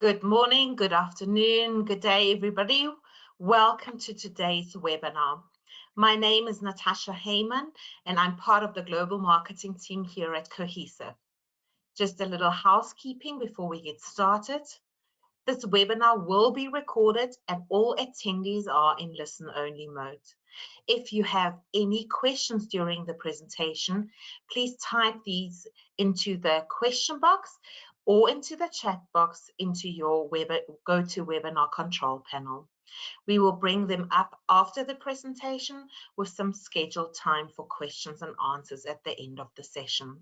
Good morning, good afternoon, good day, everybody. Welcome to today's webinar. My name is Natasha Heyman, and I'm part of the global marketing team here at Cohesive. Just a little housekeeping before we get started. This webinar will be recorded and all attendees are in listen-only mode. If you have any questions during the presentation, please type these into the question box or into the chat box into your GoToWebinar control panel. We will bring them up after the presentation with some scheduled time for questions and answers at the end of the session.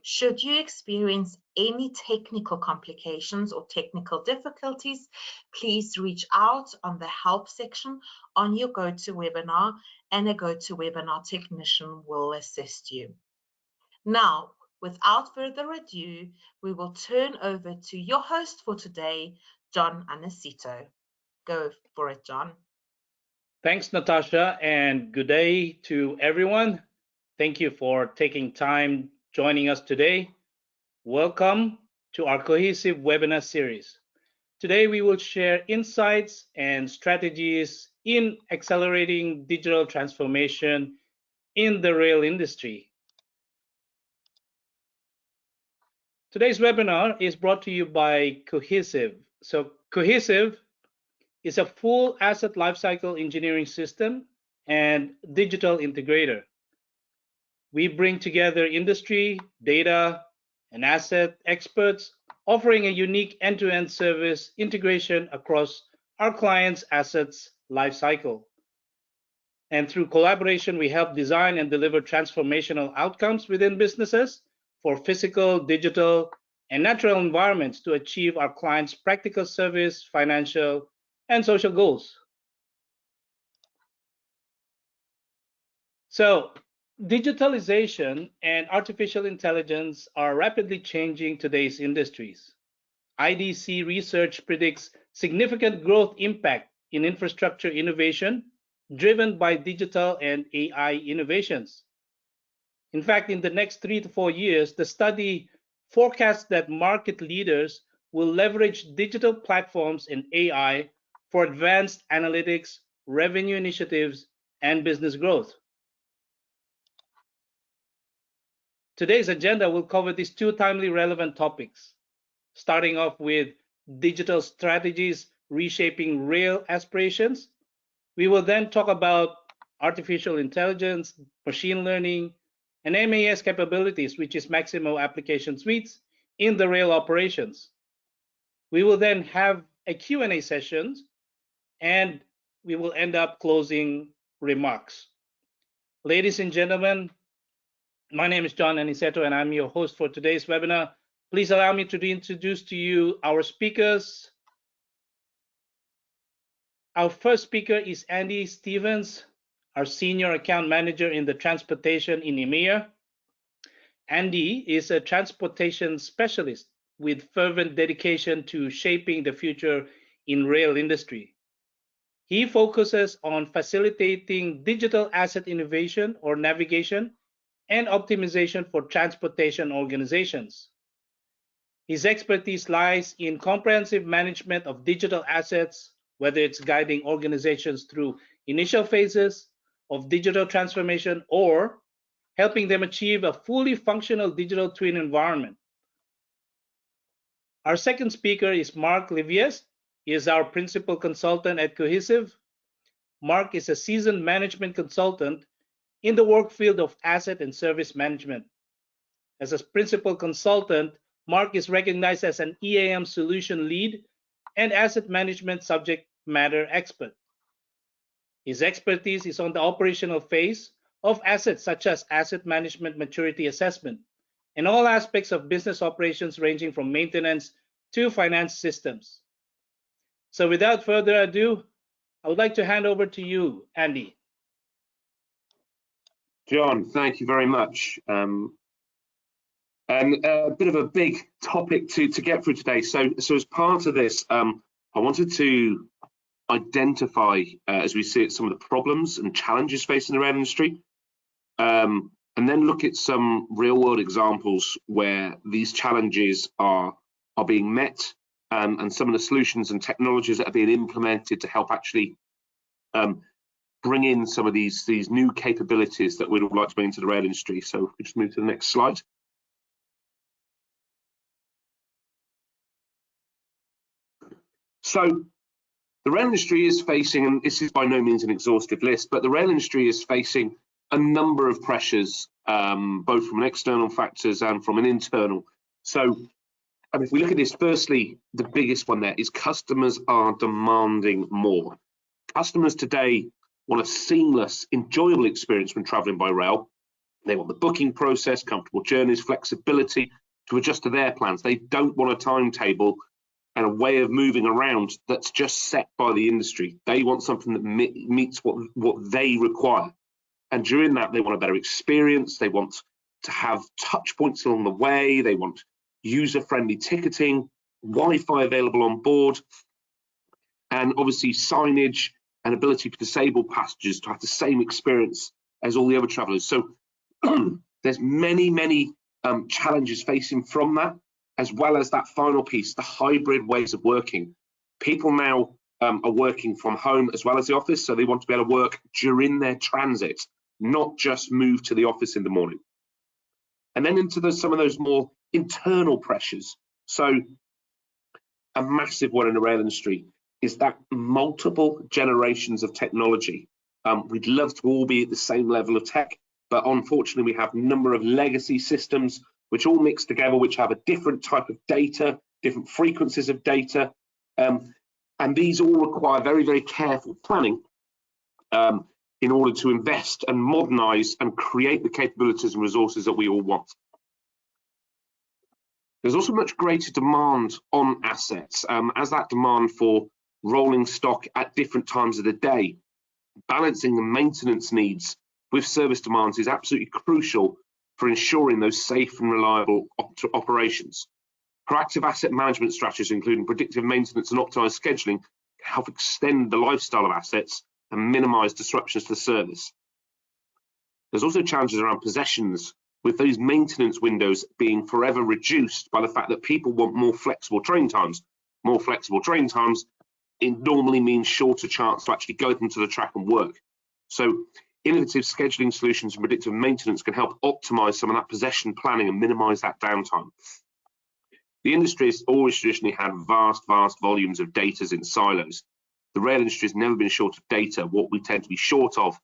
Should you experience any technical complications or technical difficulties, please reach out on the help section on your GoToWebinar and a GoToWebinar technician will assist you. Now, without further ado, we will turn over to your host for today, John Anacito. Go for it, John. Thanks, Natasha, and good day to everyone. Thank you for taking time joining us today. Welcome to our Cohesive webinar series. Today, we will share insights and strategies in accelerating digital transformation in the rail industry. Today's webinar is brought to you by Cohesive. So Cohesive is a full asset lifecycle engineering system and digital integrator. We bring together industry, data, and asset experts, offering a unique end-to-end service integration across our clients' assets lifecycle. And through collaboration, we help design and deliver transformational outcomes within businesses for physical, digital, and natural environments to achieve our clients' practical service, financial, and social goals. So, digitalization and artificial intelligence are rapidly changing today's industries. IDC research predicts significant growth impact in infrastructure innovation driven by digital and AI innovations. In fact, in the next 3 to 4 years, the study forecasts that market leaders will leverage digital platforms and AI for advanced analytics, revenue initiatives, and business growth. Today's agenda will cover these two timely relevant topics, starting off with digital strategies reshaping rail aspirations. We will then talk about artificial intelligence, machine learning, and MAS capabilities, which is Maximo Application Suites in the rail operations. We will then have a Q&A session, and we will end up closing remarks. Ladies and gentlemen, my name is John Aniceto, and I'm your host for today's webinar. Please allow me to introduce to you our speakers. Our first speaker is Andy Stevens, our Senior Account Manager in the Transportation in EMEA. Andy is a transportation specialist with fervent dedication to shaping the future in rail industry. He focuses on facilitating digital asset innovation or navigation and optimization for transportation organizations. His expertise lies in comprehensive management of digital assets, whether it's guiding organizations through initial phases of digital transformation or helping them achieve a fully functional digital twin environment. Our second speaker is Mark Livies. He is our principal consultant at Cohesive. Mark is a seasoned management consultant in the work field of asset and service management. As a principal consultant, Mark is recognized as an EAM solution lead and asset management subject matter expert. His expertise is on the operational phase of assets such as asset management maturity assessment and all aspects of business operations ranging from maintenance to finance systems. So without further ado, I would like to hand over to you, Andy. John, thank you very much. And a bit of a big topic to get through today. So as part of this, I wanted to identify, as we see it, some of the problems and challenges facing the rail industry, and then look at some real-world examples where these challenges are being met and some of the solutions and technologies that are being implemented to help actually bring in some of these new capabilities that we'd all like to bring into the rail industry. So if we just move to the next slide. So the rail industry is facing, and this is by no means an exhaustive list, but the rail industry is facing a number of pressures, both from an external factors and from an internal. So, and if we look at this, firstly, the biggest one there is customers are demanding more. Customers today want a seamless, enjoyable experience when traveling by rail. They want the booking process, comfortable journeys, flexibility to adjust to their plans. They don't want a timetable and a way of moving around that's just set by the industry. They want something that meets what they require. And during that, they want a better experience. They want to have touch points along the way. They want user-friendly ticketing, Wi-Fi available on board, and obviously signage and ability for disabled passengers to have the same experience as all the other travelers. So there's many challenges facing from that, as well as that final piece, the hybrid ways of working. People now are working from home as well as the office, so they want to be able to work during their transit, not just move to the office in the morning. And then into some of those more internal pressures. So a massive one in the rail industry is that multiple generations of technology. We'd love to all be at the same level of tech, but unfortunately we have a number of legacy systems which all mix together, which have a different type of data, different frequencies of data, and these all require very careful planning in order to invest and modernize and create the capabilities and resources that we all want. There's also much greater demand on assets, as that demand for rolling stock at different times of the day. Balancing the maintenance needs with service demands is absolutely crucial for ensuring those safe and reliable operations. Proactive asset management strategies, including predictive maintenance and optimized scheduling, help extend the lifestyle of assets and minimize disruptions to the service. There's also challenges around possessions, with those maintenance windows being forever reduced by the fact that people want more flexible train times. More flexible train times, it normally means shorter chance to actually go into the track and work. So innovative scheduling solutions and predictive maintenance can help optimize some of that possession planning and minimize that downtime. The industry has always traditionally had vast volumes of data in silos. The rail industry has never been short of data. What we tend to be short of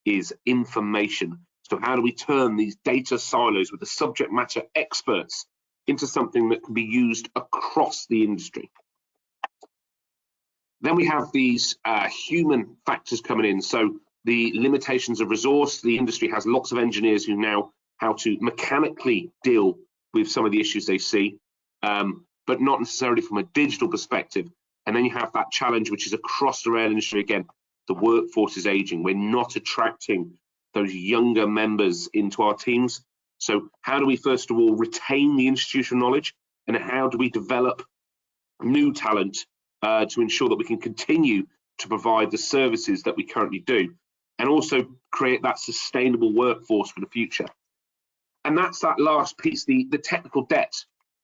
is information. So how do we turn these data silos with the subject matter experts into something that can be used across the industry? Then we have these human factors coming in. So the limitations of resource. The industry has lots of engineers who know how to mechanically deal with some of the issues they see, but not necessarily from a digital perspective. And then you have that challenge, which is across the rail industry again. The workforce is aging. We're not attracting those younger members into our teams. So how do we first of all retain the institutional knowledge, and how do we develop new talent to ensure that we can continue to provide the services that we currently do, and also create that sustainable workforce for the future? And that's that last piece, the technical debt.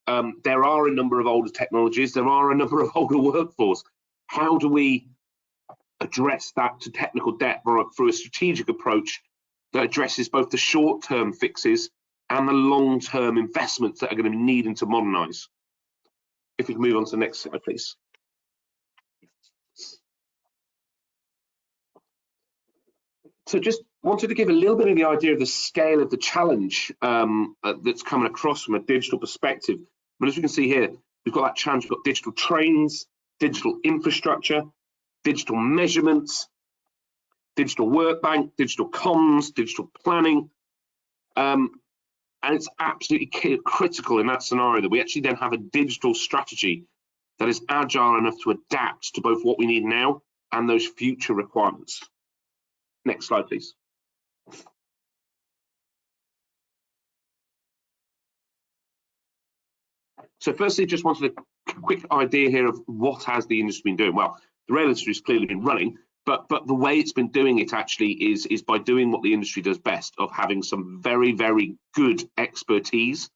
There are a number of older technologies, there are a number of older workforce. How do we address that to technical debt through a strategic approach that addresses both the short-term fixes and the long-term investments that are going to be needed to modernize? If we can move on to the next slide, please. So just wanted to give a little bit of the idea of the scale of the challenge that's coming across from a digital perspective. But as you can see here, we've got that challenge. We've got digital trains, digital infrastructure, digital measurements, digital workbank, digital comms, digital planning. And it's absolutely critical in that scenario that we actually then have a digital strategy that is agile enough to adapt to both what we need now and those future requirements. Next slide, please. So firstly, just wanted a quick idea here of what has the industry been doing. Well, the rail industry has clearly been running, but the way it's been doing it actually is by doing what the industry does best, of having some very good expertise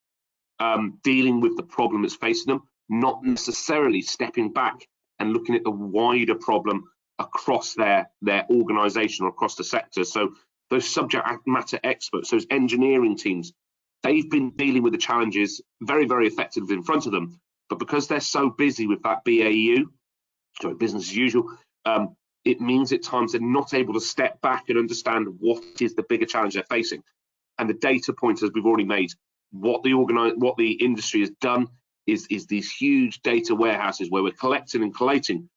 dealing with the problem that's facing them, not necessarily stepping back and looking at the wider problem across their organization or across the sector. So those subject matter experts, those engineering teams, they've been dealing with the challenges very, very effectively in front of them. But because they're so busy with that BAU, so business as usual, it means at times they're not able to step back and understand what is the bigger challenge they're facing. And the data pointers we've already made, what the industry has done is these huge data warehouses where we're collecting and collating,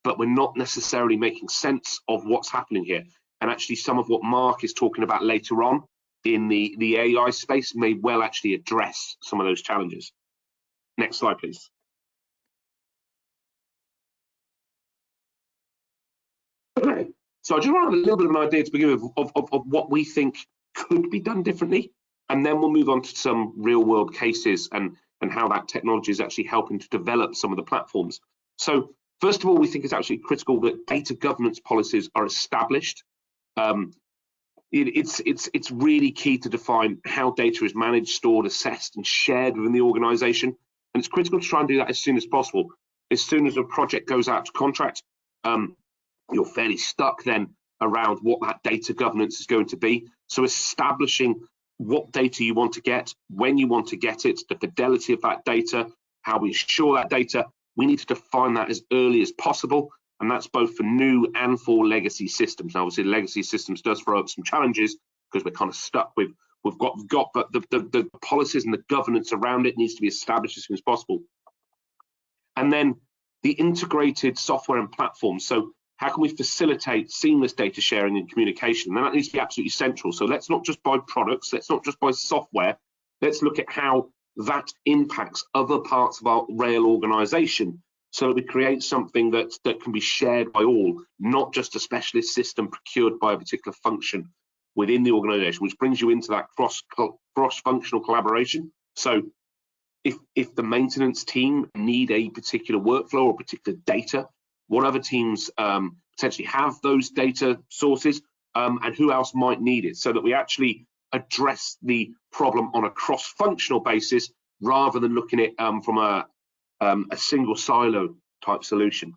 but we're not necessarily making sense of what's happening here. And actually some of what Mark is talking about later on in the AI space may well actually address some of those challenges. Next slide, please. So I just want to have a little bit of an idea to begin with of what we think could be done differently, and then we'll move on to some real world cases and how that technology is actually helping to develop some of the platforms. So first of all, we think it's actually critical that data governance policies are established. It's really key to define how data is managed, stored, assessed, and shared within the organization. And it's critical to try and do that as soon as possible. As soon as a project goes out to contract, you're fairly stuck then around what that data governance is going to be. So establishing what data you want to get, when you want to get it, the fidelity of that data, how we assure that data, we need to define that as early as possible. And that's both for new and for legacy systems. Now, obviously, legacy systems does throw up some challenges because we're kind of stuck with we've got, but the policies and the governance around it needs to be established as soon as possible. And then the integrated software and platforms. So how can we facilitate seamless data sharing and communication? And that needs to be absolutely central. So let's not just buy products, let's not just buy software, let's look at how that impacts other parts of our rail organization so that we create something that can be shared by all, not just a specialist system procured by a particular function within the organization, which brings you into that cross-functional collaboration. So if the maintenance team need a particular workflow or particular data, what other teams potentially have those data sources, and who else might need it, so that we actually address the problem on a cross-functional basis rather than looking at it from a single silo type solution.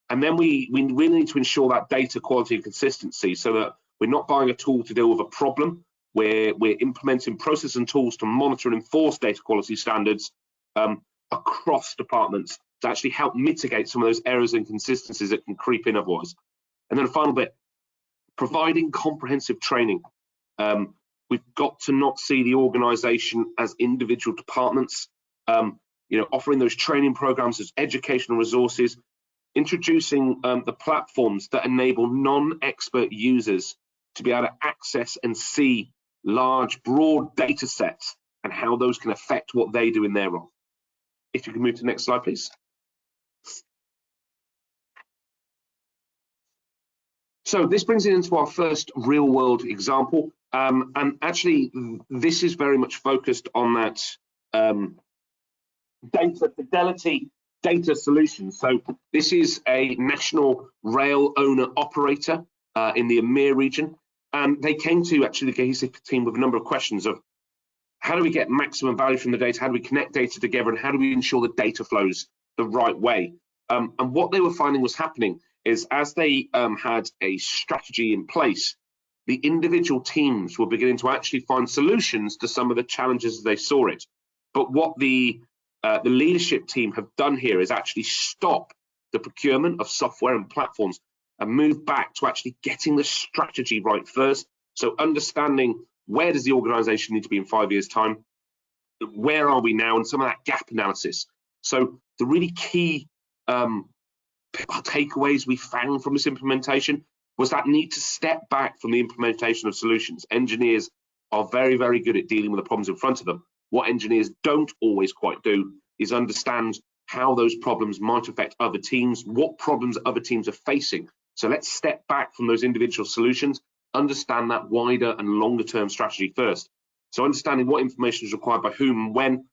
And then we really need to ensure that data quality and consistency, so that we're not buying a tool to deal with a problem, we're implementing processes and tools to monitor and enforce data quality standards across departments to actually help mitigate some of those errors and inconsistencies that can creep in otherwise. And then a final bit, providing comprehensive training. We've got to not see the organization as individual departments, offering those training programs as educational resources, introducing the platforms that enable non-expert users to be able to access and see large, broad data sets and how those can affect what they do in their role. If you can move to the next slide, please. So this brings it into our first real world example. And actually, this is very much focused on that data fidelity data solution. So this is a national rail owner operator in the EMEA region. And they came to actually the cohesive team with a number of questions of how do we get maximum value from the data? How do we connect data together? And how do we ensure the data flows the right way? And what they were finding was happening is as they had a strategy in place, the individual teams were beginning to actually find solutions to some of the challenges as they saw it. But what the leadership team have done here is actually stop the procurement of software and platforms and move back to actually getting the strategy right first. So understanding where does the organization need to be in 5 years' time, where are we now, and some of that gap analysis. So the really key takeaways we found from this implementation was that need to step back from the implementation of solutions. Engineers are very, very good at dealing with the problems in front of them. What engineers don't always quite do is understand how those problems might affect other teams, what problems other teams are facing. So let's step back from those individual solutions, understand that wider and longer term strategy first. So understanding what information is required by whom and when,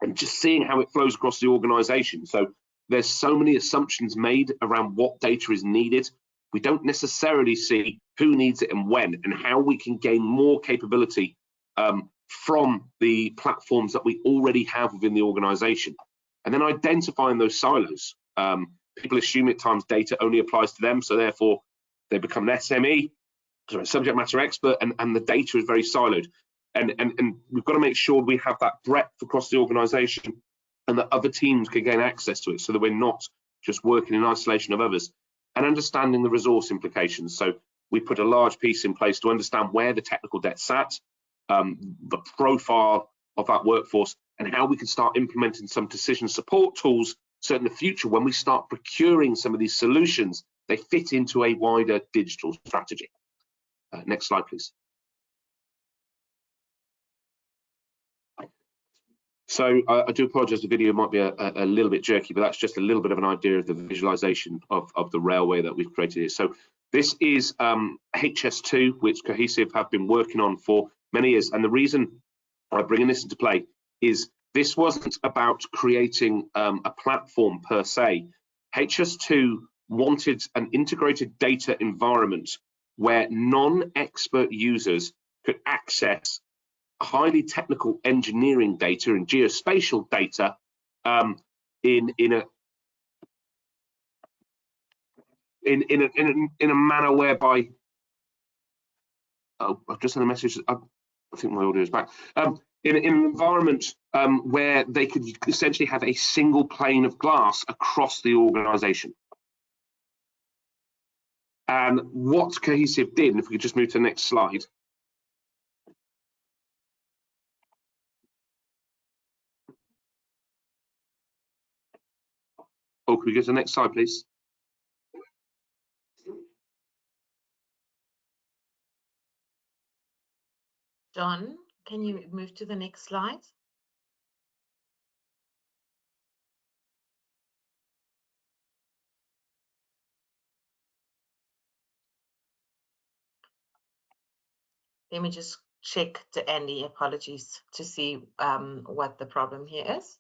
and just seeing how it flows across the organization. So there's so many assumptions made around what data is needed. We don't necessarily see who needs it and when, and how we can gain more capability from the platforms that we already have within the organization. and then identifying those silos. People assume at times data only applies to them, so therefore they become an SME, sorry, subject matter expert, and the data is very siloed. And we've got to make sure we have that breadth across the organisation, and that other teams can gain access to it, so that we're not just working in isolation of others. And understanding the resource implications. So we put a large piece in place to understand where the technical debt sat, the profile of that workforce, and how we can start implementing some decision support tools so in the future, when we start procuring some of these solutions, they fit into a wider digital strategy. Next slide, please. So I do apologise, the video might be a little bit jerky, but that's just a little bit of an idea of the visualization of the railway that we've created here. So this is HS2, which Cohesive have been working on for many years. And the reason I'm bringing this into play is this wasn't about creating a platform per se. HS2 wanted an integrated data environment where non-expert users could access highly technical engineering data and geospatial data in a manner whereby I've just had a message. I think my audio is back. In an environment where they could essentially have a single pane of glass across the organisation. And what Cohesive did, and if we could just move to the next slide. Oh, can we go to the next slide, please? John, can you move to the next slide? Let me just check to Andy, apologies, to see what the problem here is.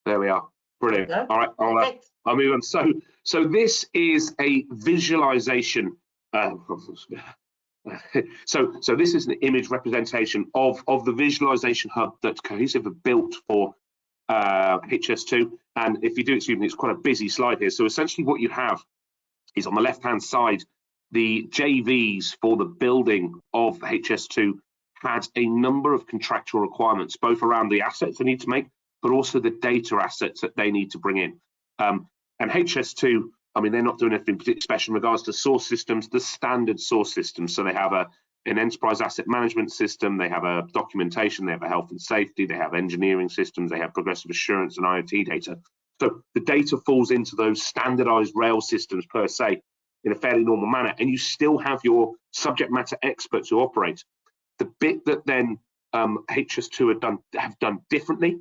There we are. Brilliant. Yeah. All right, I'll move on. So this is a visualization. So this is an image representation of the visualization hub that Cohesive have built for HS2. And if you do excuse me, it's quite a busy slide here. So essentially what you have is on the left-hand side, the JVs for the building of HS2 had a number of contractual requirements, both around the assets they need to make, but also the data assets that they need to bring in. And HS2, I mean, they're not doing anything particularly special in regards to source systems, the standard source systems. So they have an enterprise asset management system, they have a documentation, they have a health and safety, they have engineering systems, they have progressive assurance and IoT data. So the data falls into those standardized rail systems per se in a fairly normal manner, and you still have your subject matter experts who operate. The bit that then HS2 have done differently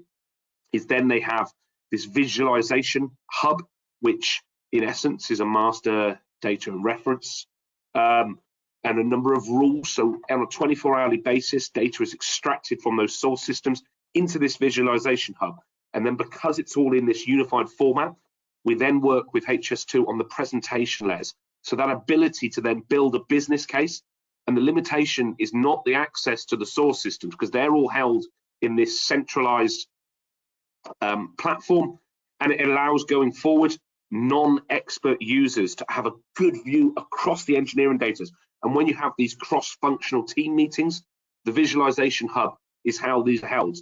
is then they have this visualization hub, which in essence is a master data and reference and a number of rules. So on a 24-hourly basis, data is extracted from those source systems into this visualization hub. And then because it's all in this unified format, we then work with HS2 on the presentation layers. So that ability to then build a business case, and the limitation is not the access to the source systems, because they're all held in this centralized platform, and it allows going forward non-expert users to have a good view across the engineering data. And when you have these cross-functional team meetings, the visualization hub is how these are held.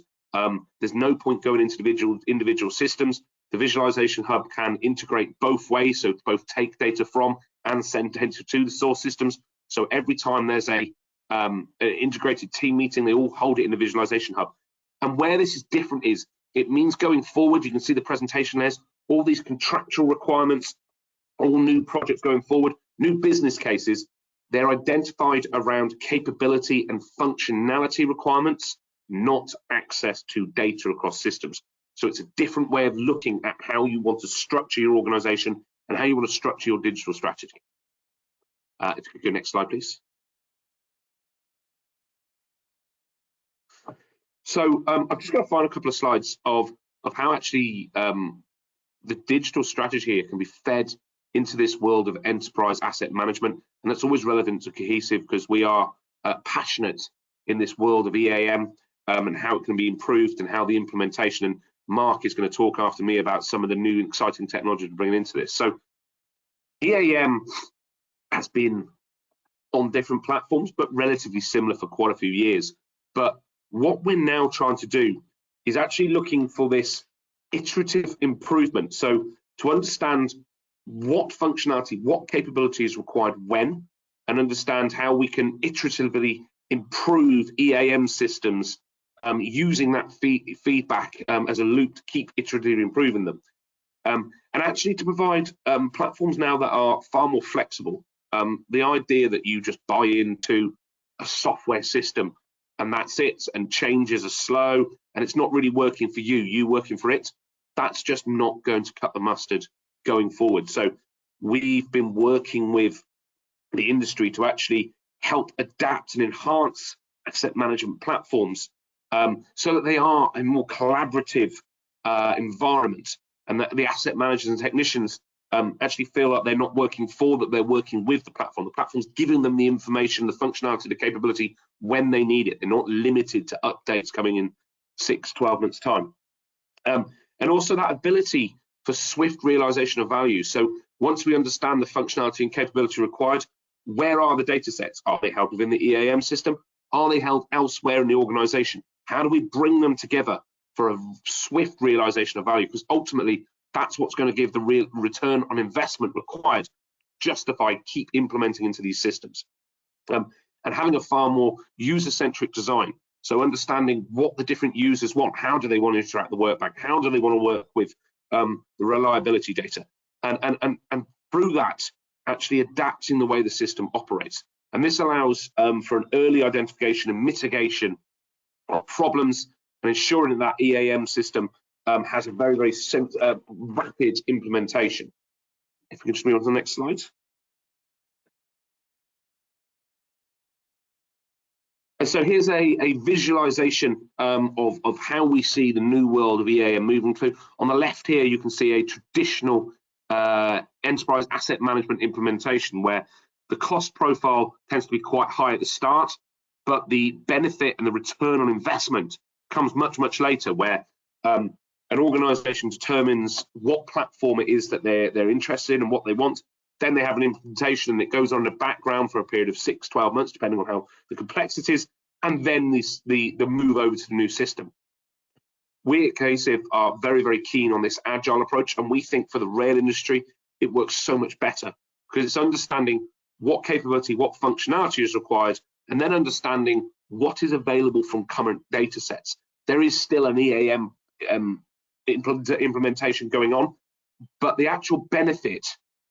There's no point going into individual systems. The visualization hub can integrate both ways, so both take data from and send data to the source systems. So every time there's an integrated team meeting, they all hold it in the visualization hub. And where this is different is, it means going forward, you can see the presentation there's all these contractual requirements, all new projects going forward, new business cases, they're identified around capability and functionality requirements, not access to data across systems. So it's a different way of looking at how you want to structure your organization and how you want to structure your digital strategy. If you could go next slide, please. So I'm just going to find a couple of slides of how actually the digital strategy here can be fed into this world of enterprise asset management. And that's always relevant to Cohesive because we are passionate in this world of EAM. and how it can be improved and how the implementation, and Mark is going to talk after me about some of the new exciting technology to bring into this. So EAM has been on different platforms, but relatively similar for quite a few years. But what we're now trying to do is actually looking for this iterative improvement. So to understand what functionality, what capability is required when, and understand how we can iteratively improve EAM systems using that feedback as a loop to keep iteratively improving them. And actually to provide platforms now that are far more flexible. The idea that you just buy into a software system and that's it, and changes are slow and it's not really working for you working for it, that's just not going to cut the mustard going forward. So we've been working with the industry to actually help adapt and enhance asset management platforms so that they are a more collaborative environment, and that the asset managers and technicians actually feel like they're not working for, that they're working with the platform. The platform's giving them the information, the functionality, the capability when they need it. They're not limited to updates coming in 6-12 months time. And also that ability for swift realization of value. So once we understand the functionality and capability required, where are the data sets? Are they held within the EAM system? Are they held elsewhere in the organization? How do we bring them together for a swift realization of value? Because ultimately, that's what's going to give the real return on investment required, justify, keep implementing into these systems. And having a far more user-centric design. So understanding what the different users want, how do they want to interact with the workbank, how do they want to work with the reliability data, and through that, actually adapting the way the system operates. And this allows for an early identification and mitigation of problems, and ensuring that EAM system has a very, very rapid implementation. If we can just move on to the next slide. And so here's a visualization of how we see the new world of EAM moving through. On the left here, you can see a traditional enterprise asset management implementation where the cost profile tends to be quite high at the start, but the benefit and the return on investment comes much, much later, where an organization determines what platform it is that they're interested in and what they want. Then they have an implementation and it goes on in the background for a period of 6-12 months, depending on how the complexity is, and then the move over to the new system. We at Cohesive are very, very keen on this agile approach, and we think for the rail industry, it works so much better because it's understanding what capability, what functionality is required, and then understanding what is available from current data sets. There is still an EAM implementation going on, but the actual benefit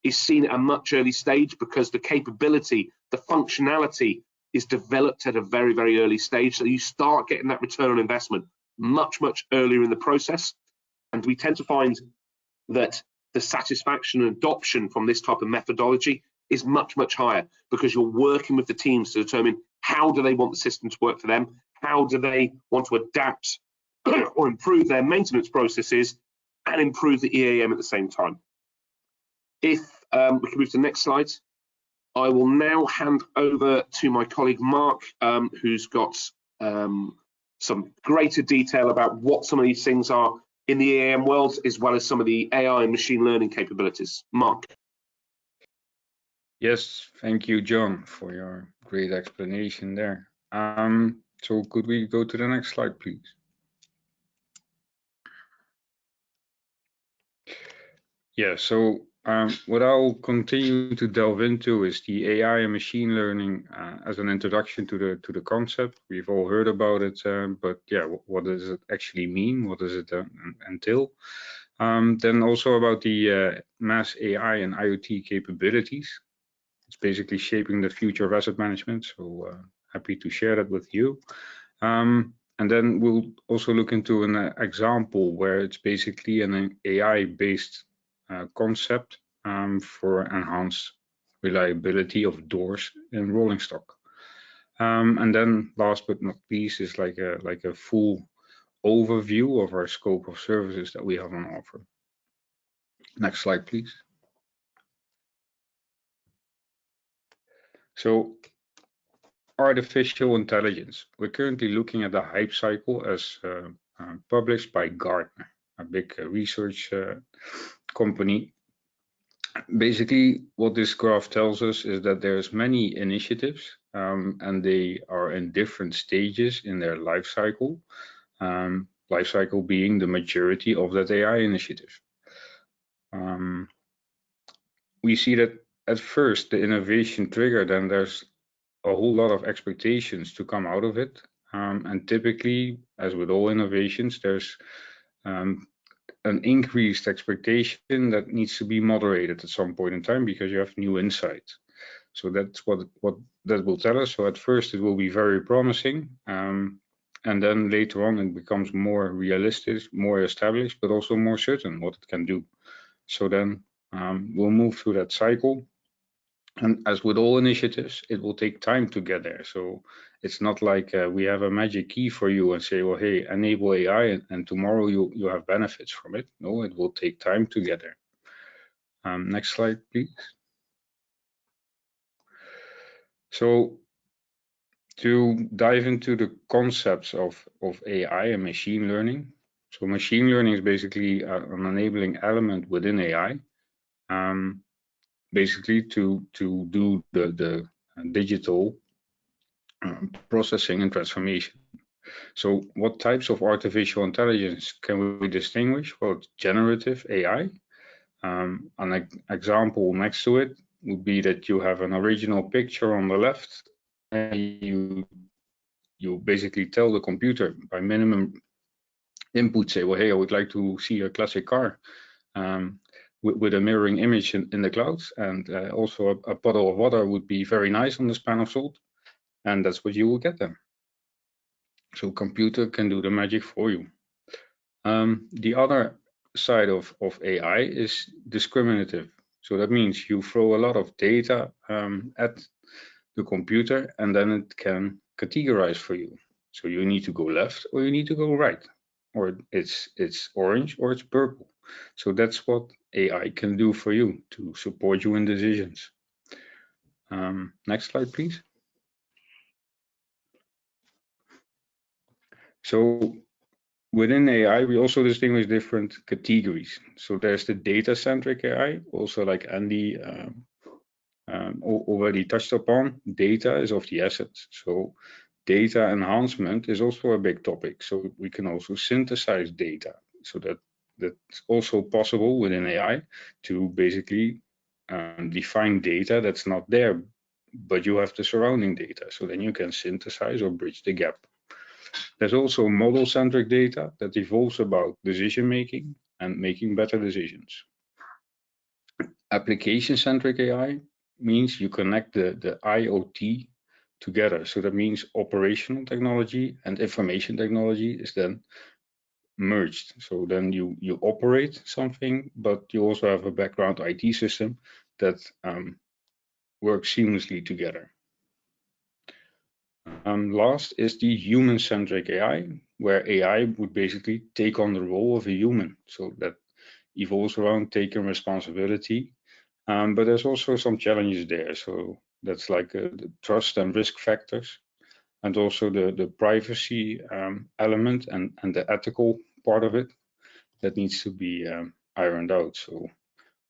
is seen at a much early stage because the capability, the functionality is developed at a very, very early stage. So you start getting that return on investment much, much earlier in the process. And we tend to find that the satisfaction and adoption from this type of methodology is much, much higher because you're working with the teams to determine how do they want the system to work for them, how do they want to adapt or improve their maintenance processes and improve the EAM at the same time. If we can move to the next slide, I will now hand over to my colleague Mark, who's got some greater detail about what some of these things are in the EAM world, as well as some of the AI and machine learning capabilities. Mark. Yes, thank you, John, for your great explanation there. So could we go to the next slide, please? Yeah, so what I'll continue to delve into is the AI and machine learning as an introduction to the concept. We've all heard about it, but yeah, what does it actually mean? What does it entail? Then also about the mass AI and IoT capabilities. It's basically shaping the future of asset management. So happy to share that with you. And then we'll also look into an example where it's basically an AI-based concept for enhanced reliability of doors in rolling stock. And then last but not least is like a full overview of our scope of services that we have on offer. Next slide, please. So artificial intelligence. We're currently looking at the hype cycle as published by Gartner, a big research company. Basically, what this graph tells us is that there's many initiatives, and they are in different stages in their life cycle. Life cycle being the majority of that AI initiative. We see that at first the innovation trigger, then there's a whole lot of expectations to come out of it. And typically, as with all innovations, there's an increased expectation that needs to be moderated at some point in time because you have new insights. So that's what that will tell us. So at first it will be very promising, and then later on it becomes more realistic, more established, but also more certain what it can do. So then we'll move through that cycle. And as with all initiatives, it will take time to get there. So it's not like we have a magic key for you and say, well, hey, enable AI and tomorrow you have benefits from it. No, it will take time to get there. Next slide, please. So to dive into the concepts of AI and machine learning. So machine learning is basically an enabling element within AI. Basically to do the digital processing and transformation. So what types of artificial intelligence can we distinguish? Well, it's generative AI. An example next to it would be that you have an original picture on the left, and you basically tell the computer by minimum input, say, well, hey, I would like to see a classic car. With a mirroring image in the clouds, and also a bottle of water would be very nice on the span of salt, and that's what you will get then. So computer can do the magic for you. The other side of AI is discriminative. So that means you throw a lot of data at the computer, and then it can categorize for you. So you need to go left or you need to go right, or it's orange or it's purple. So that's what AI can do for you to support you in decisions. Next slide, please. So within AI, we also distinguish different categories. So there's the data-centric AI, also like Andy already touched upon. Data is of the essence. So data enhancement is also a big topic. So we can also synthesize data. So that's also possible within AI to basically define data that's not there, but you have the surrounding data. So then you can synthesize or bridge the gap. There's also model-centric data that evolves about decision-making and making better decisions. Application-centric AI means you connect the IoT together. So that means operational technology and information technology is then merged. So then you operate something, but you also have a background IT system that works seamlessly together. Last is the human-centric AI, where AI would basically take on the role of a human. So that evolves around taking responsibility. But there's also some challenges there. So that's like the trust and risk factors, and also the privacy element and the ethical part of it that needs to be ironed out. So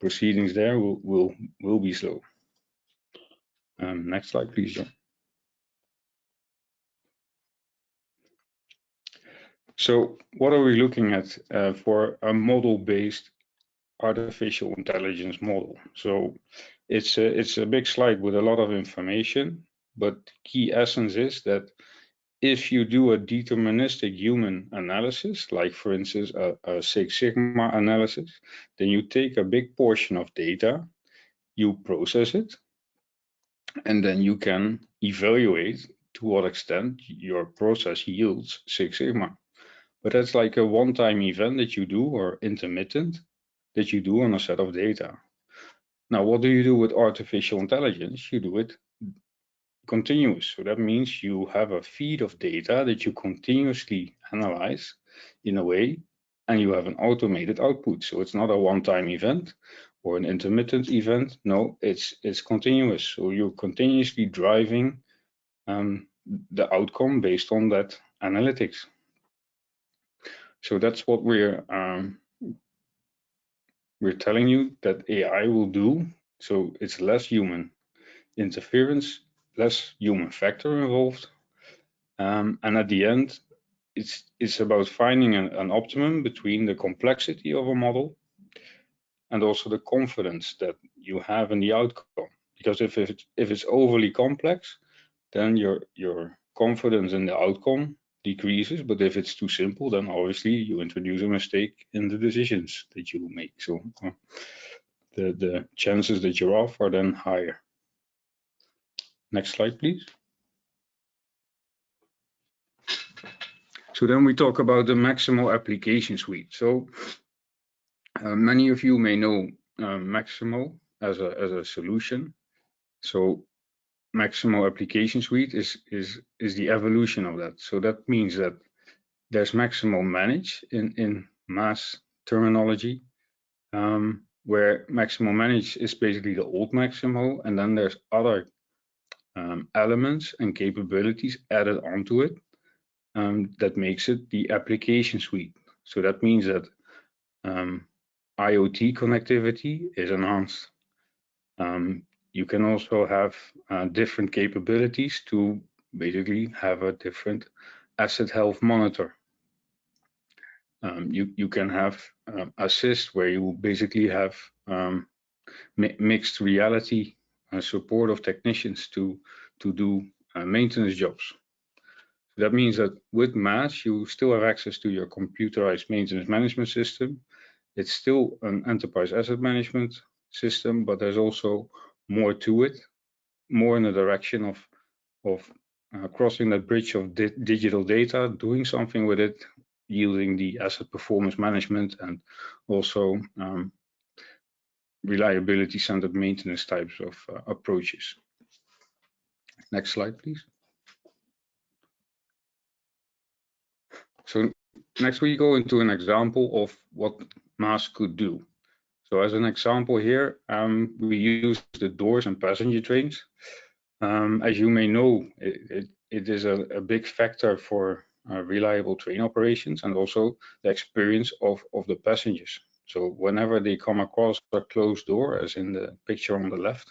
proceedings there will be slow. Next slide, please, John. So what are we looking at for a model-based artificial intelligence model? So it's a big slide with a lot of information, but key essence is that if you do a deterministic human analysis, like for instance a Six Sigma analysis, then you take a big portion of data, you process it, and then you can evaluate to what extent your process yields Six Sigma. But that's like a one-time event that you do, or intermittent, that you do on a set of data. Now, what do you do with artificial intelligence? You do it continuous. So that means you have a feed of data that you continuously analyze in a way, and you have an automated output. So it's not a one-time event or an intermittent event. No, it's continuous. So you're continuously driving the outcome based on that analytics. So that's what we're telling you that AI will do. So it's less human interference, less human factor involved, and at the end, it's about finding an optimum between the complexity of a model and also the confidence that you have in the outcome. Because if it's overly complex, then your confidence in the outcome decreases. But if it's too simple, then obviously you introduce a mistake in the decisions that you make. So the chances that you're off are then higher. Next slide, please. So then we talk about the Maximo Application Suite. So many of you may know Maximo as a solution. So Maximo Application Suite is the evolution of that. So that means that there's Maximo Manage in MAS terminology, where Maximo Manage is basically the old Maximo, and then there's other elements and capabilities added onto it that makes it the application suite. So that means that IoT connectivity is enhanced. You can also have different capabilities to basically have a different asset health monitor. You can have assist, where you basically have mixed reality support of technicians to do maintenance jobs. That means that with MAS, you still have access to your computerized maintenance management system. It's still an enterprise asset management system, but there's also more to it, more in the direction of crossing that bridge of digital data, doing something with it, using the asset performance management and also reliability-centered maintenance types of approaches. Next slide, please. So next we go into an example of what MAS could do. So as an example here, we use the doors and passenger trains. As you may know, it is a big factor for reliable train operations and also the experience of the passengers. So whenever they come across a closed door, as in the picture on the left,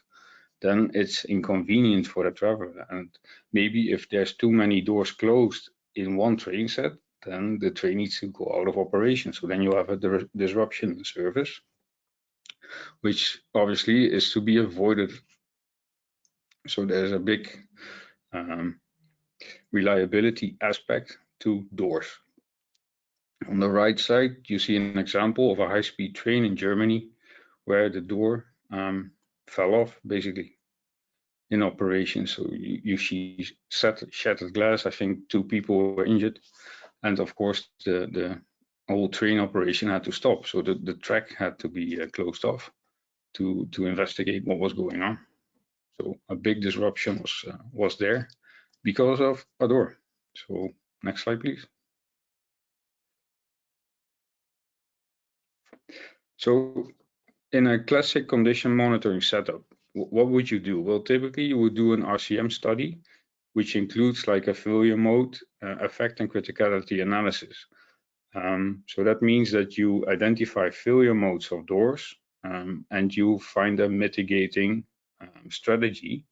then it's inconvenient for the traveler. And maybe if there's too many doors closed in one train set, then the train needs to go out of operation. So then you have a disruption in service, which obviously is to be avoided. So there's a big reliability aspect to doors. On the right side, you see an example of a high-speed train in Germany where the door fell off basically in operation. So you see shattered glass. I think 2 people were injured. And of course, the whole train operation had to stop. So the track had to be closed off to investigate what was going on. So a big disruption was there because of a door. So next slide, please. So in a classic condition monitoring setup, what would you do? Well, typically you would do an RCM study, which includes like a failure mode, effect and criticality analysis. So that means that you identify failure modes of doors and you find a mitigating strategy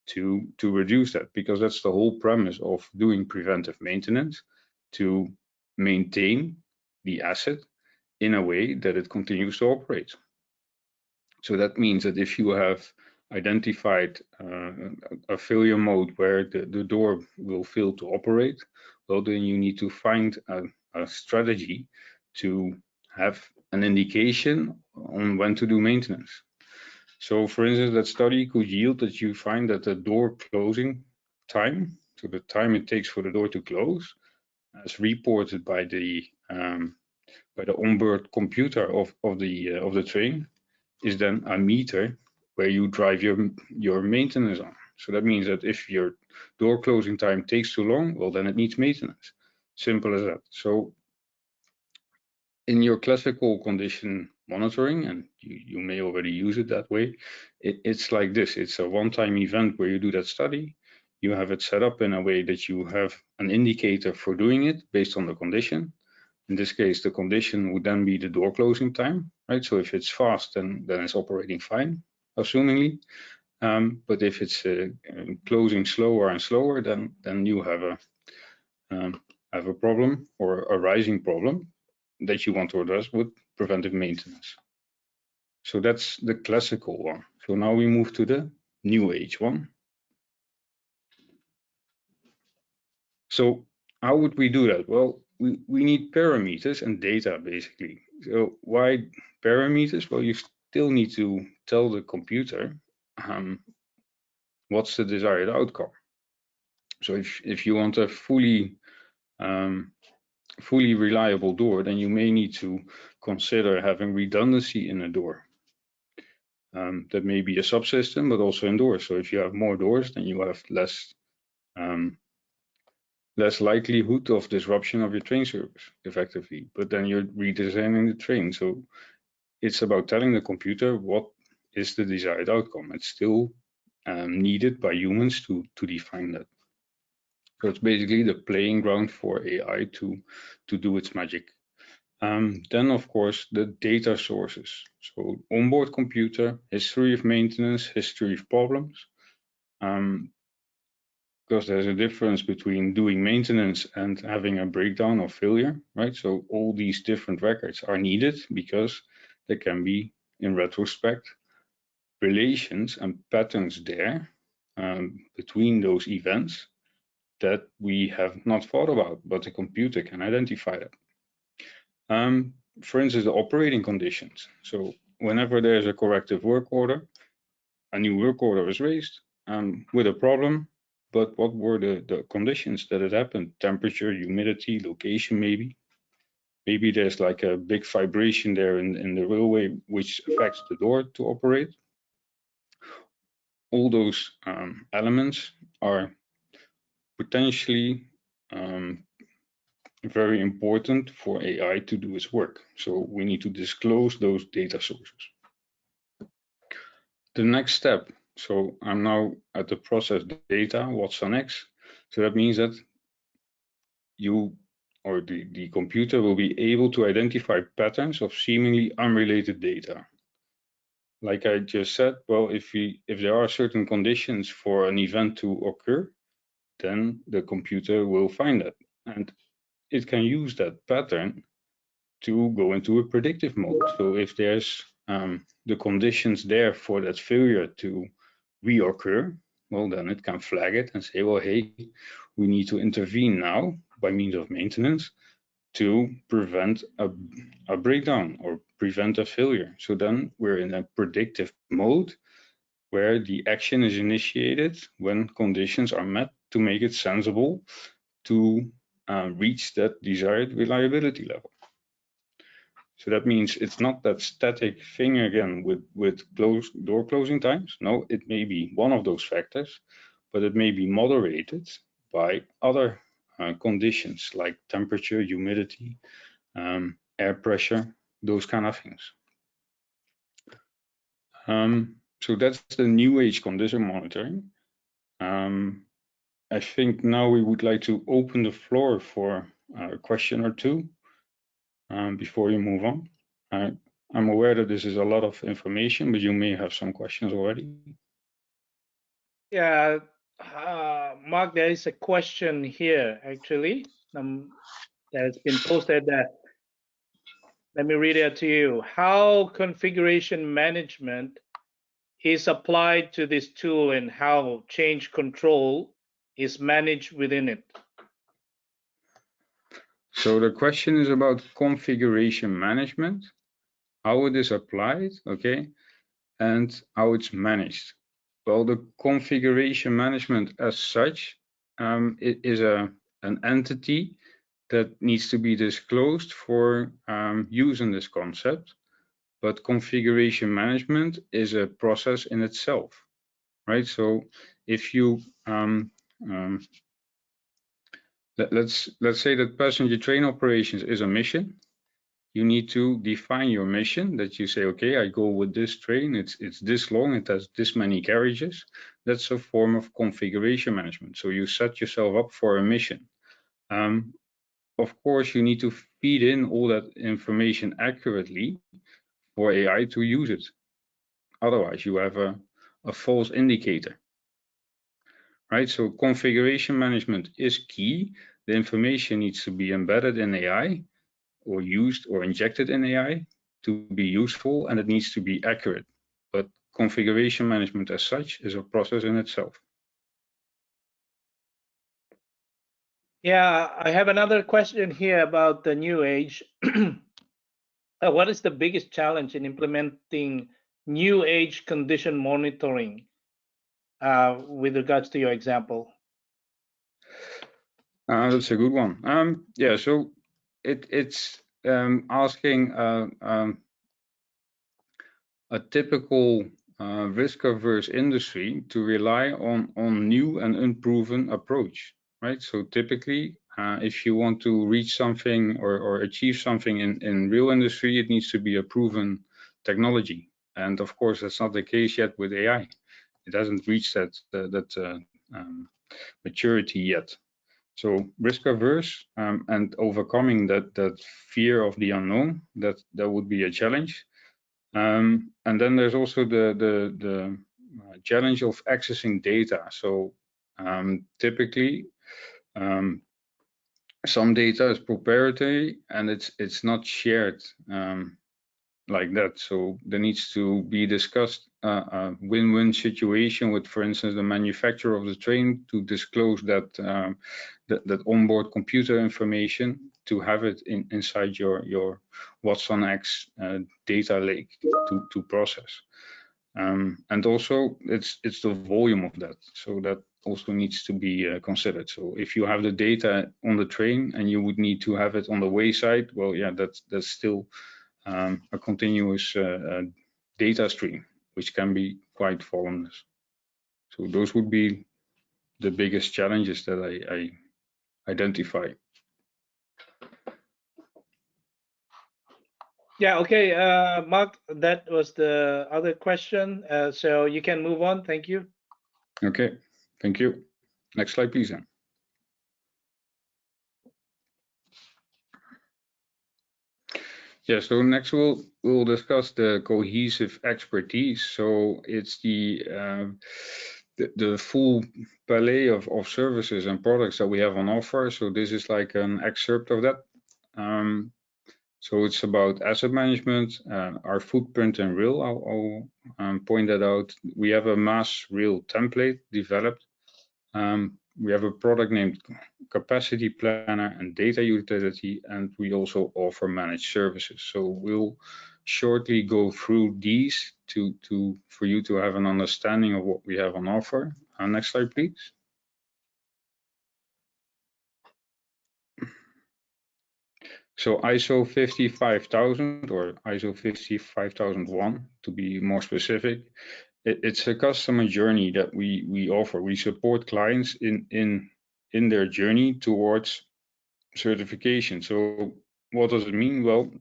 to reduce that, because that's the whole premise of doing preventive maintenance, to maintain the asset in a way that it continues to operate. So that means that if you have identified a failure mode where the door will fail to operate, well, then you need to find a strategy to have an indication on when to do maintenance. So for instance, that study could yield that you find that the door closing time, so the time it takes for the door to close, as reported by the onboard computer of the train, is then a meter where you drive your maintenance on. So that means that if your door closing time takes too long, well, then it needs maintenance. Simple as that. So in your classical condition monitoring, and you may already use it that way, it's like this. It's a one-time event where you do that study. you have it set up in a way that you have an indicator for doing it based on the condition. In this case, the condition would then be the door closing time, right? So if it's fast, then it's operating fine, assumingly. But if it's closing slower and slower, then you have a problem, or a rising problem that you want to address with preventive maintenance. So that's the classical one. So now we move to the new age one. So how would we do that? Well, we need parameters and data, basically. So why parameters? Well, you still need to tell the computer what's the desired outcome. So if you want a fully reliable door, then you may need to consider having redundancy in a door. That may be a subsystem, but also in doors. So if you have more doors, then you have less likelihood of disruption of your train service, effectively. But then you're redesigning the train. So it's about telling the computer what is the desired outcome. It's still needed by humans to define that. So it's basically the playing ground for AI to do its magic. Then, of course, the data sources. So onboard computer, history of maintenance, history of problems. Because there's a difference between doing maintenance and having a breakdown or failure, right? So all these different records are needed because there can be, in retrospect, relations and patterns there between those events that we have not thought about, but the computer can identify that. For instance, the operating conditions. So whenever there's a corrective work order, a new work order is raised with a problem, but what were the conditions that it happened? Temperature, humidity, location, maybe. Maybe there's like a big vibration there in the railway, which affects the door to operate. All those elements are potentially very important for AI to do its work. So we need to disclose those data sources. The next step. So I'm now at the process data. What's the next? So that means that you or the computer will be able to identify patterns of seemingly unrelated data. Like I just said, well, if there are certain conditions for an event to occur, then the computer will find that. And it can use that pattern to go into a predictive mode. So if there's the conditions there for that failure to reoccur, well, then it can flag it and say, well, hey, we need to intervene now by means of maintenance to prevent a breakdown or prevent a failure. So then we're in a predictive mode where the action is initiated when conditions are met to make it sensible to reach that desired reliability level. So that means it's not that static thing again with door closing times. No, it may be one of those factors, but it may be moderated by other conditions like temperature, humidity, air pressure, those kind of things. So that's the new age condition monitoring. I think now we would like to open the floor for a question or two before you move on. I'm aware that this is a lot of information, but you may have some questions already. Yeah, Mark, there is a question here actually that has been posted there. Let me read it to you. How configuration management is applied to this tool and how change control is managed within it? So the question is about configuration management, how it is applied, okay, and how it's managed. Well, the configuration management as such it is an entity that needs to be disclosed for use in this concept, but configuration management is a process in itself, right? So if you let's say that passenger train operations is a mission. you need to define your mission, that you say, okay, I go with this train, it's this long, it has this many carriages. That's a form of configuration management. So you set yourself up for a mission. Of course, you need to feed in all that information accurately for AI to use it. Otherwise, you have a false indicator, right? So configuration management is key. The information needs to be embedded in AI or used or injected in AI to be useful, and it needs to be accurate. But configuration management as such is a process in itself. Yeah, I have another question here about the new age. What is the biggest challenge in implementing new age condition monitoring with regards to your example? That's a good one. Yeah, so it's asking a typical risk-averse industry to rely on new and unproven approach, right? So typically, if you want to reach something or achieve something in real industry, it needs to be a proven technology. And of course, that's not the case yet with AI. It hasn't reached that maturity yet. So risk-averse and overcoming that fear of the unknown, that would be a challenge. And then there's also the challenge of accessing data. So typically, some data is proprietary and it's not shared like that. So there needs to be discussed a win-win situation with, for instance, the manufacturer of the train to disclose that that onboard computer information, to have it inside your Watson X data lake to process. And also it's the volume of that. So that also needs to be considered. So if you have the data on the train and you would need to have it on the wayside, well, yeah, that's still a continuous data stream, which can be quite voluminous. So those would be the biggest challenges that I identify. Yeah, okay, Mark, that was the other question. So you can move on. Thank you. Okay, thank you. Next slide, please. Then. Yeah, so next we'll discuss the cohesive expertise. So it's the full palette of services and products that we have on offer. So this is like an excerpt of that. So it's about asset management, our footprint in rail. I'll point that out. We have a mass rail template developed. We have a product named Capacity Planner and Data Utility, and we also offer managed services. So we'll shortly go through these for you to have an understanding of what we have on offer. Next slide, please. So ISO 55000 or ISO 55001 to be more specific, it's a customer journey that we offer. We support clients in their journey towards certification. So what does it mean? Well,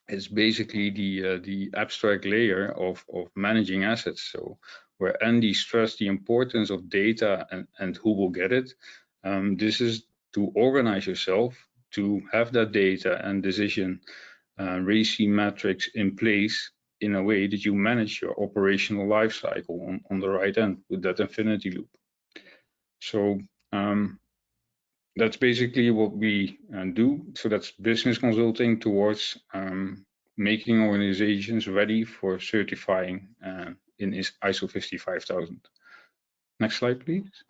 it's basically the abstract layer of managing assets. So where Andy stressed the importance of data and who will get it, this is to organize yourself to have that data and decision racing metrics in place in a way that you manage your operational life cycle on the right end with that infinity loop. So that's basically what we do. So that's business consulting towards making organizations ready for certifying in ISO 55000. Next slide, please.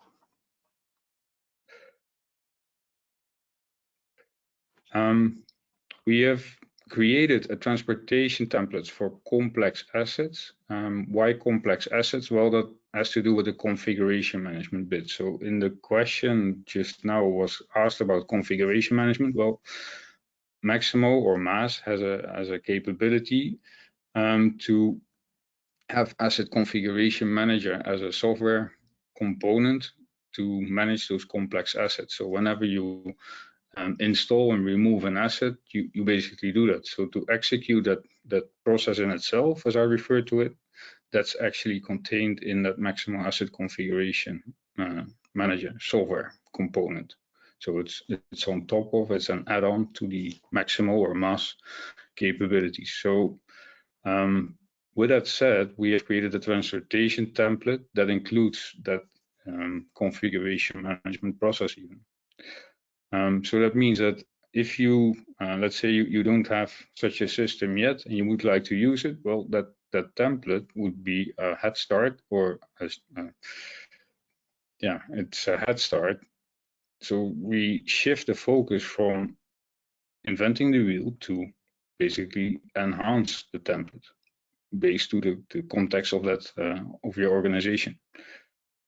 We have created a transportation template for complex assets. Why complex assets? Well, that has to do with the configuration management bit. So in the question just now was asked about configuration management. Well, Maximo or MAS has a capability to have asset configuration manager as a software component to manage those complex assets. So whenever you install and remove an asset, you basically do that. So to execute that process in itself, as I refer to it, that's actually contained in that Maximo Asset Configuration Manager software component. So it's on top of, it's an add-on to the Maximo or MAS capabilities. So with that said, we have created a transportation template that includes that configuration management process even. So that means that if you, let's say you don't have such a system yet and you would like to use it, well, that template would be a head start, or it's a head start. So we shift the focus from inventing the wheel to basically enhance the template based to the context of that of your organization.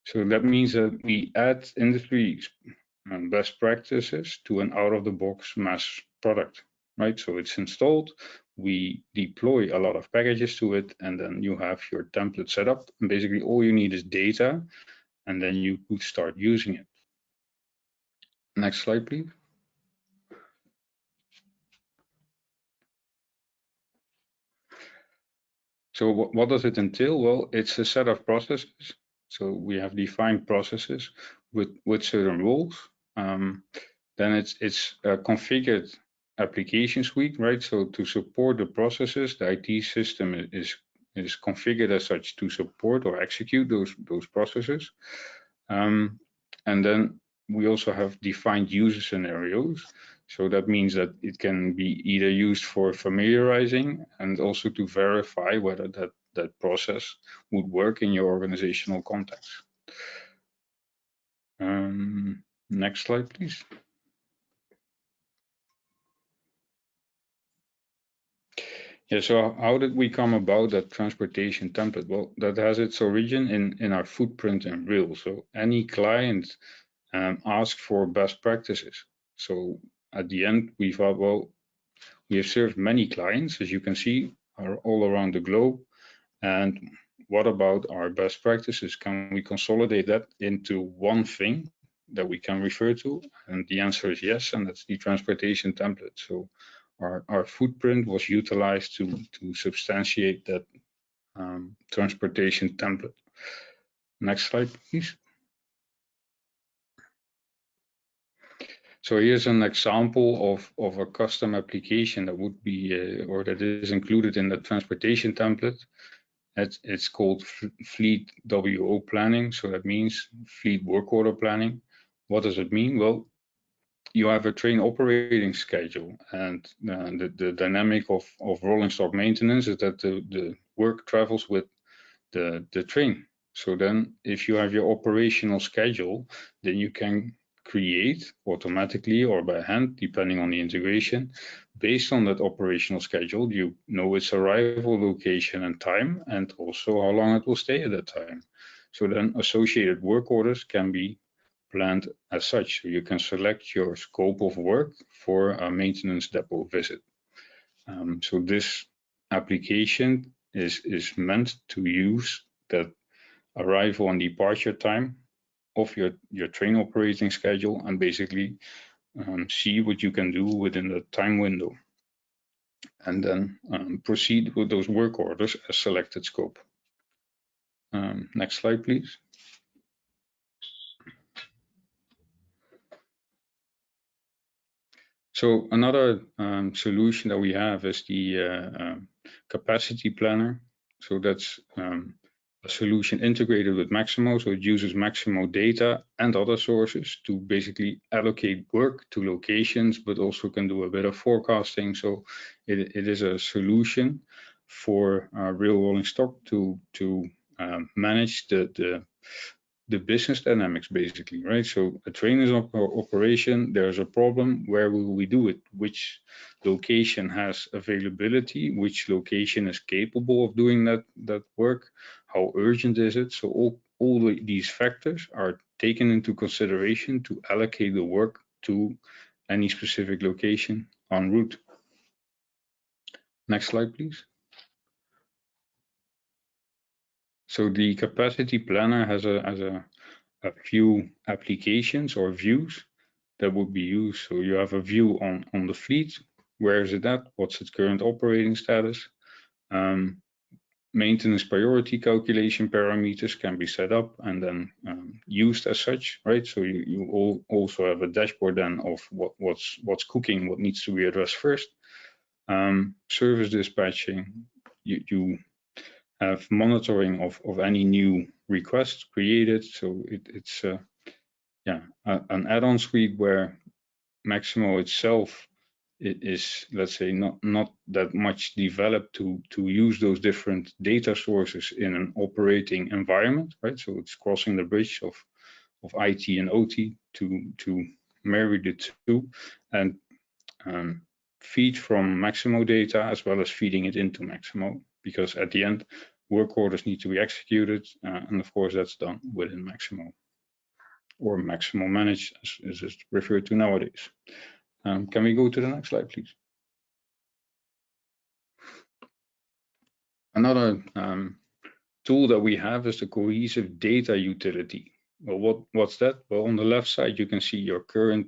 So that means that we add industry best practices to an out-of-the-box mass product, right? So it's installed, we deploy a lot of packages to it, and then you have your template set up. And basically all you need is data, and then you could start using it. Next slide, please. So what does it entail? Well, it's a set of processes. So we have defined processes with certain rules. Then it's a configured application suite, right? So to support the processes, the IT system is configured as such to support or execute those processes. And then we also have defined user scenarios. So that means that it can be either used for familiarizing and also to verify whether that process would work in your organizational context. Next slide, please. Yeah, so how did we come about that transportation template? Well, that has its origin in our footprint and real. So any client asks for best practices. So at the end, we thought, well, we have served many clients, as you can see, are all around the globe. And what about our best practices? Can we consolidate that into one thing that we can refer to? And the answer is yes, and that's the transportation template. So our footprint was utilized to substantiate that transportation template. Next slide, please. So here's an example of a custom application that would be or that is included in the transportation template. It's called fleet WO planning. So that means fleet work order planning. What does it mean? Well, you have a train operating schedule, and the dynamic of rolling stock maintenance is that the work travels with the train. So then if you have your operational schedule, then you can create automatically or by hand, depending on the integration, based on that operational schedule, you know its arrival location and time, and also how long it will stay at that time. So then associated work orders can be planned as such. So you can select your scope of work for a maintenance depot visit. So this application is meant to use that arrival and departure time of your train operating schedule and basically see what you can do within the time window, and then proceed with those work orders as selected scope. Next slide, please. So another solution that we have is the capacity planner. So that's a solution integrated with Maximo. So it uses Maximo data and other sources to basically allocate work to locations, but also can do a bit of forecasting. So it is a solution for real rolling stock to manage the business dynamics, basically, right? So a train is operation, there's a problem, where will we do it? Which location has availability? Which location is capable of doing that work? How urgent is it? So all these factors are taken into consideration to allocate the work to any specific location en route. Next slide, please. So the capacity planner has a few applications or views. that would be used. So you have a view on the fleet. Where is it at? What's its current operating status? Maintenance priority calculation parameters can be set up and then used as such, right? So you also have a dashboard then of what's cooking, what needs to be addressed first. Service dispatching, you have monitoring of any new requests created. So it's an add-on suite where Maximo itself is, let's say, not that much developed to use those different data sources in an operating environment, right? So it's crossing the bridge of IT and OT to marry the two and feed from Maximo data as well as feeding it into Maximo, because at the end work orders need to be executed, and of course that's done within Maximo, or Maximo Managed as it's referred to nowadays. Can we go to the next slide, please? Another tool that we have is the cohesive data utility. Well, what's that? Well, on the left side, you can see your current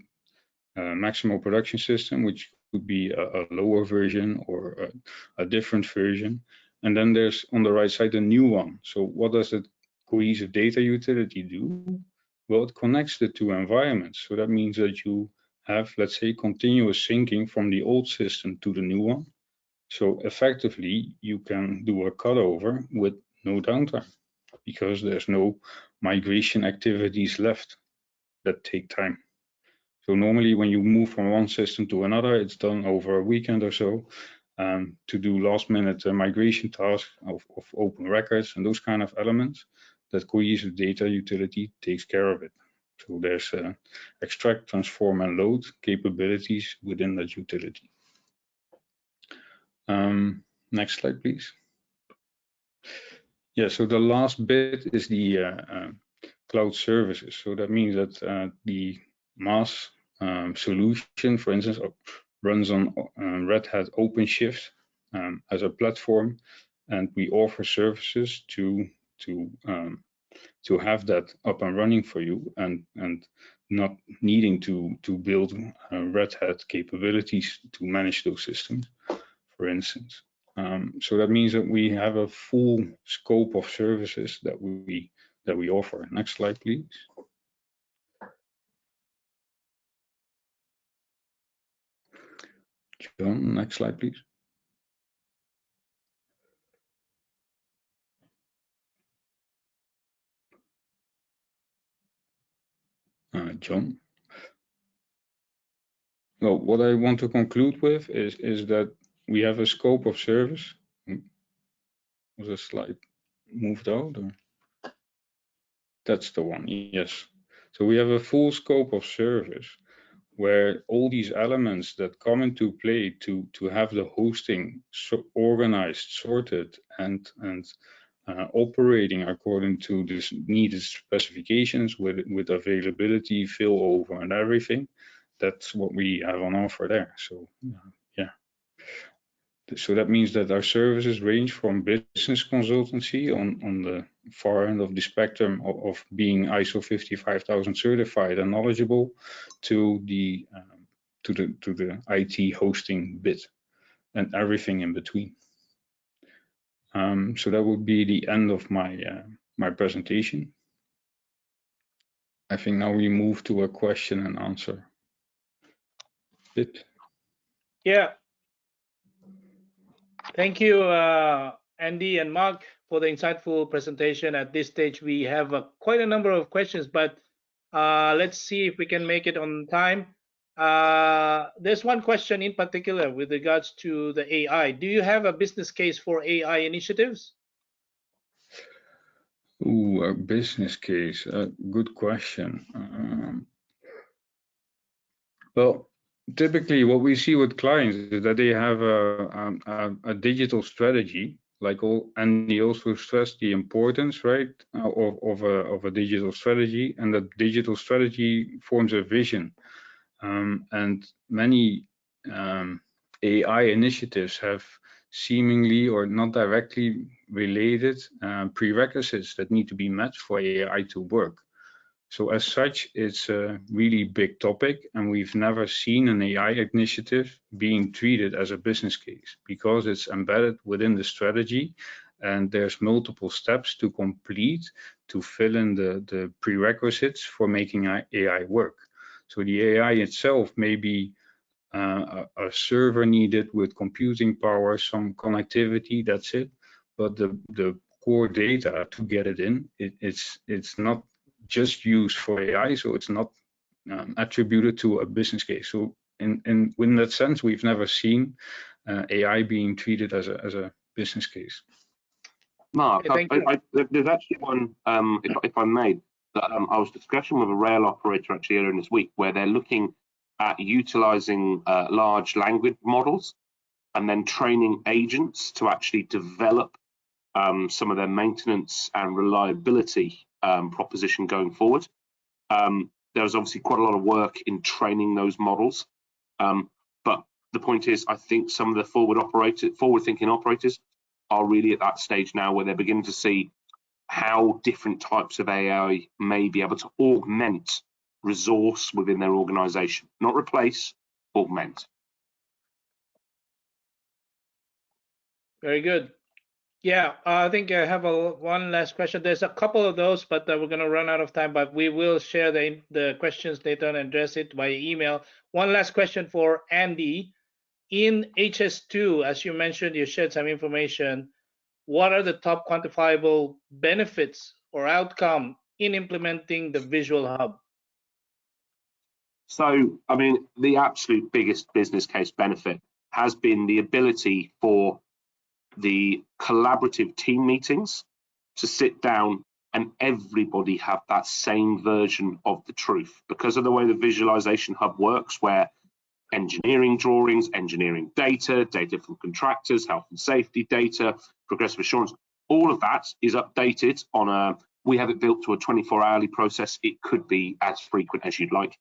Maximo production system, which could be a lower version or a different version. And then there's on the right side a new one. So what does the cohesive data utility do? Well, it connects the two environments. So that means that you have, let's say, continuous syncing from the old system to the new one. So effectively, you can do a cutover with no downtime because there's no migration activities left that take time. So normally when you move from one system to another, it's done over a weekend or so to do last minute migration tasks of open records and those kind of elements. That cohesive data utility takes care of it. So there's extract, transform, and load capabilities within that utility. Next slide, please. Yeah, so the last bit is the cloud services. So that means that the MAS solution, for instance, runs on Red Hat OpenShift as a platform, and we offer services to have that up and running for you, and not needing to build Red Hat capabilities to manage those systems, for instance. So that means that we have a full scope of services that we offer. Next slide, please. John, next slide, please. John. Well, what I want to conclude with is that we have a scope of service. Was the slide moved out? Or? That's the one, yes. So we have a full scope of service where all these elements that come into play to have the hosting organized, sorted, and operating according to this needed specifications with availability, failover, and everything. That's what we have on offer there. So yeah. So that means that our services range from business consultancy on the far end of the spectrum of being ISO 55000 certified and knowledgeable to the IT hosting bit and everything in between. So that would be the end of my my presentation. I think now we move to a question and answer bit. Yeah. Thank you, Andy and Mark, for the insightful presentation. At this stage, we have quite a number of questions, but let's see if we can make it on time. There's one question in particular with regards to the AI. Do you have a business case for AI initiatives? Ooh, a business case. Good question. Well, typically what we see with clients is that they have a digital strategy, like and they also stress the importance, right, of a digital strategy, and that digital strategy forms a vision. And many AI initiatives have seemingly or not directly related prerequisites that need to be met for AI to work. So as such, it's a really big topic, and we've never seen an AI initiative being treated as a business case because it's embedded within the strategy, and there's multiple steps to complete to fill in the prerequisites for making AI work. So the AI itself may be a server needed with computing power, some connectivity, that's it. But the core data to get it in, it's not just used for AI, so it's not attributed to a business case. So in that sense, we've never seen AI being treated as a business case. Mark, Okay, there's actually one, if I may, that I was discussing with a rail operator actually earlier in this week, where they're looking at utilizing large language models and then training agents to actually develop some of their maintenance and reliability proposition going forward. There's obviously quite a lot of work in training those models, but the point is, I think some of the forward-thinking operators are really at that stage now where they're beginning to see how different types of AI may be able to augment resource within their organization, not replace, augment. very good. Yeah, I think I have one last question. There's a couple of those, but we're going to run out of time, but we will share the questions later and address it by email. One last question for Andy. In HS2, as you mentioned, you shared some information. What are the top quantifiable benefits or outcome in implementing the Visual Hub? So, I mean, the absolute biggest business case benefit has been the ability for the collaborative team meetings to sit down and everybody have that same version of the truth. Because of the way the visualization hub works, where engineering drawings, engineering data, data from contractors, health and safety data, progressive assurance, all of that is updated on we have it built to a 24-hourly process. It could be as frequent as you'd like.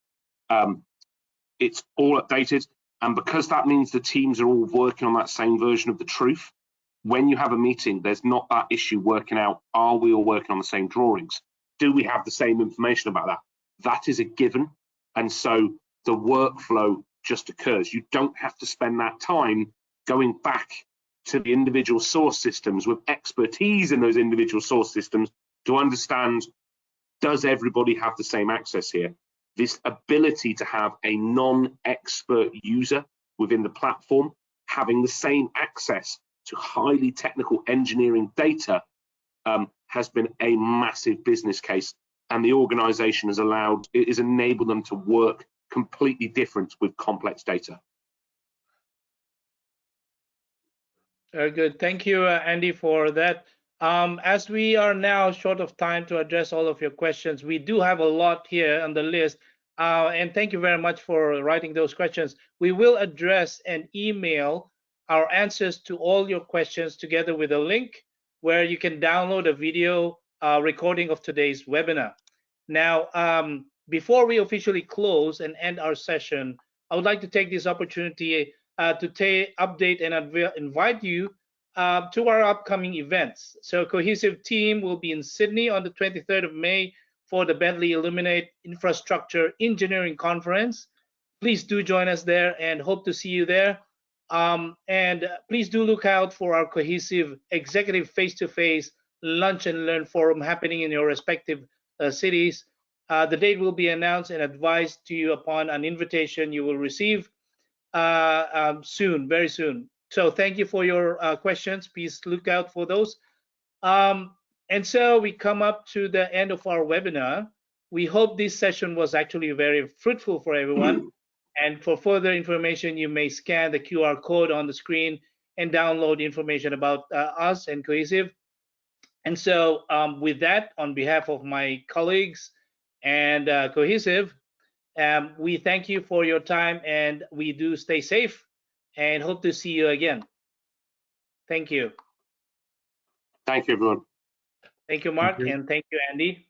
It's all updated. And because that means the teams are all working on that same version of the truth, when you have a meeting, there's not that issue working out, are we all working on the same drawings? Do we have the same information about that? That is a given. And so the workflow just occurs. You don't have to spend that time going back to the individual source systems with expertise in those individual source systems to understand, does everybody have the same access here? This ability to have a non-expert user within the platform having the same access to highly technical engineering data has been a massive business case, and the organization has enabled them to work completely different with complex data. Very good. Thank you, Andy, for that. As we are now short of time to address all of your questions, we do have a lot here on the list. And thank you very much for writing those questions. We will address and email our answers to all your questions together with a link where you can download a video recording of today's webinar. Now, before we officially close and end our session, I would like to take this opportunity to update and invite you to our upcoming events. So Cohesive team will be in Sydney on the 23rd of May for the Bentley Illuminate Infrastructure Engineering Conference. Please do join us there and hope to see you there. And please do look out for our Cohesive Executive Face-to-Face Lunch and Learn Forum happening in your respective cities. The date will be announced and advised to you upon an invitation you will receive soon, very soon. So thank you for your questions. Please look out for those. And so we come up to the end of our webinar. We hope this session was actually very fruitful for everyone. And for further information, you may scan the QR code on the screen and download information about us and Cohesive. And so with that, on behalf of my colleagues and Cohesive, we thank you for your time, and we do stay safe and hope to see you again. Thank you. Thank you, everyone. Thank you, Mark, and thank you, Andy.